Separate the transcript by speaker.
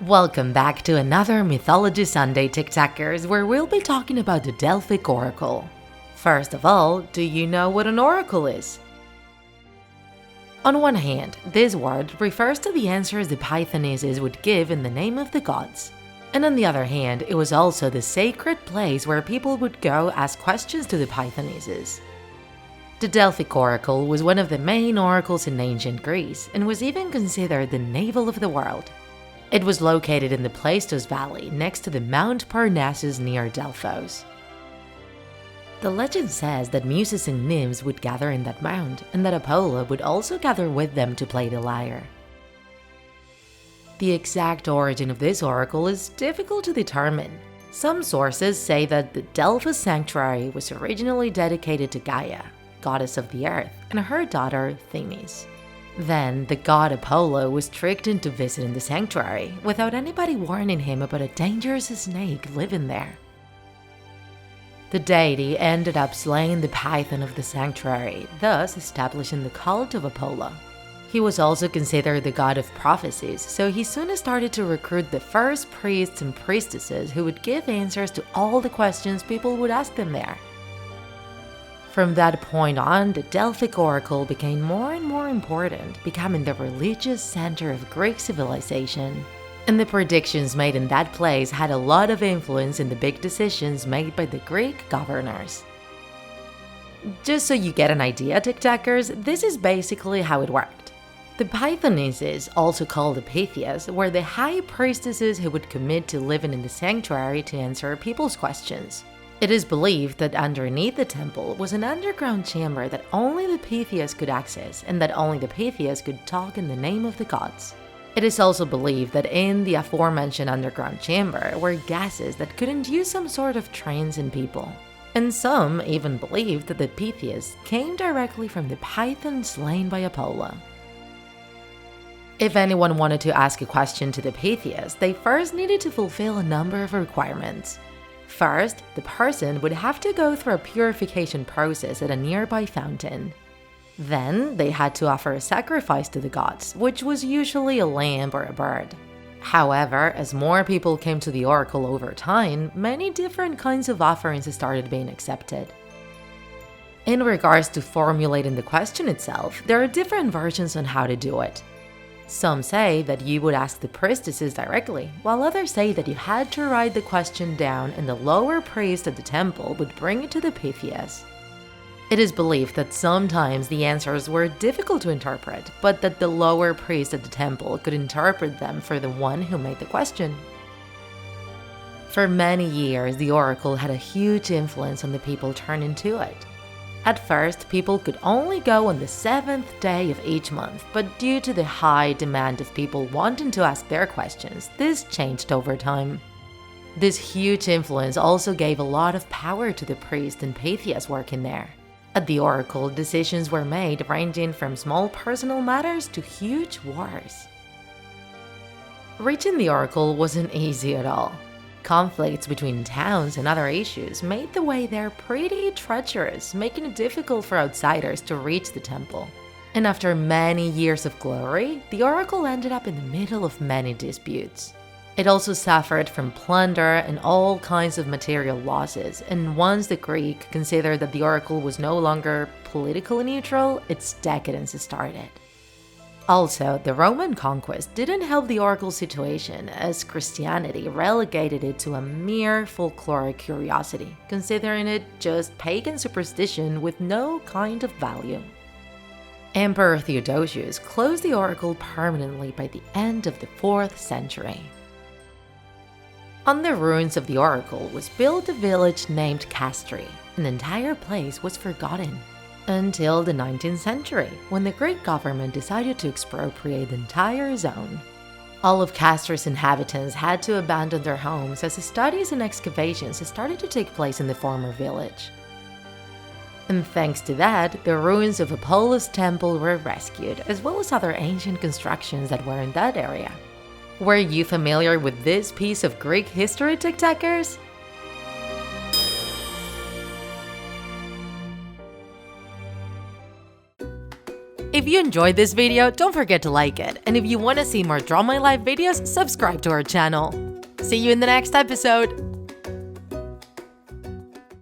Speaker 1: Welcome back to another Mythology Sunday TikTakers, where we'll be talking about the Delphic Oracle. First of all, do you know what an oracle is? On one hand, this word refers to the answers the Pythonesses would give in the name of the gods. And on the other hand, it was also the sacred place where people would go ask questions to the Pythonesses. The Delphic Oracle was one of the main oracles in ancient Greece and was even considered the navel of the world. It was located in the Pleistos Valley next to the Mount Parnassus near Delphos. The legend says that muses and nymphs would gather in that mount, and that Apollo would also gather with them to play the lyre. The exact origin of this oracle is difficult to determine. Some sources say that the Delphos sanctuary was originally dedicated to Gaia, goddess of the earth, and her daughter Themis. Then, the god Apollo was tricked into visiting the sanctuary without anybody warning him about a dangerous snake living there. The deity ended up slaying the python of the sanctuary, thus establishing the cult of Apollo. He was also considered the god of prophecies, so he soon started to recruit the first priests and priestesses who would give answers to all the questions people would ask them there. From that point on, the Delphic Oracle became more and more important, becoming the religious center of Greek civilization. And the predictions made in that place had a lot of influence in the big decisions made by the Greek governors. Just so you get an idea, TikTakers, this is basically how it worked. The Pythonesses, also called the Pythias, were the high priestesses who would commit to living in the sanctuary to answer people's questions. It is believed that underneath the temple was an underground chamber that only the Pythias could access, and that only the Pythias could talk in the name of the gods. It is also believed that in the aforementioned underground chamber were gases that could induce some sort of trance in people. And some even believed that the Pythias came directly from the python slain by Apollo. If anyone wanted to ask a question to the Pythias, they first needed to fulfill a number of requirements. First, the person would have to go through a purification process at a nearby fountain. Then, they had to offer a sacrifice to the gods, which was usually a lamb or a bird. However, as more people came to the oracle over time, many different kinds of offerings started being accepted. In regards to formulating the question itself, there are different versions on how to do it. Some say that you would ask the priestesses directly, while others say that you had to write the question down and the lower priest at the temple would bring it to the Pythias. It is believed that sometimes the answers were difficult to interpret, but that the lower priest at the temple could interpret them for the one who made the question. For many years, the oracle had a huge influence on the people turning to it. At first, people could only go on the 7th day of each month, but due to the high demand of people wanting to ask their questions, this changed over time. This huge influence also gave a lot of power to the priests and Pythias working there. At the oracle, decisions were made ranging from small personal matters to huge wars. Reaching the oracle wasn't easy at all. Conflicts between towns and other issues made the way there pretty treacherous, making it difficult for outsiders to reach the temple. And after many years of glory, the oracle ended up in the middle of many disputes. It also suffered from plunder and all kinds of material losses, and once the Greek considered that the oracle was no longer politically neutral, its decadence started. Also, the Roman conquest didn't help the oracle's situation, as Christianity relegated it to a mere folkloric curiosity, considering it just pagan superstition with no kind of value. Emperor Theodosius closed the oracle permanently by the end of the 4th century. On the ruins of the oracle was built a village named Castri, and the entire place was forgotten. Until the 19th century, when the Greek government decided to expropriate the entire zone. All of Castri's inhabitants had to abandon their homes as studies and excavations started to take place in the former village. And thanks to that, the ruins of Apollo's temple were rescued, as well as other ancient constructions that were in that area. Were you familiar with this piece of Greek history, TikTakers? If you enjoyed this video, don't forget to like it. And if you want to see more Draw My Life videos, subscribe to our channel. See you in the next episode!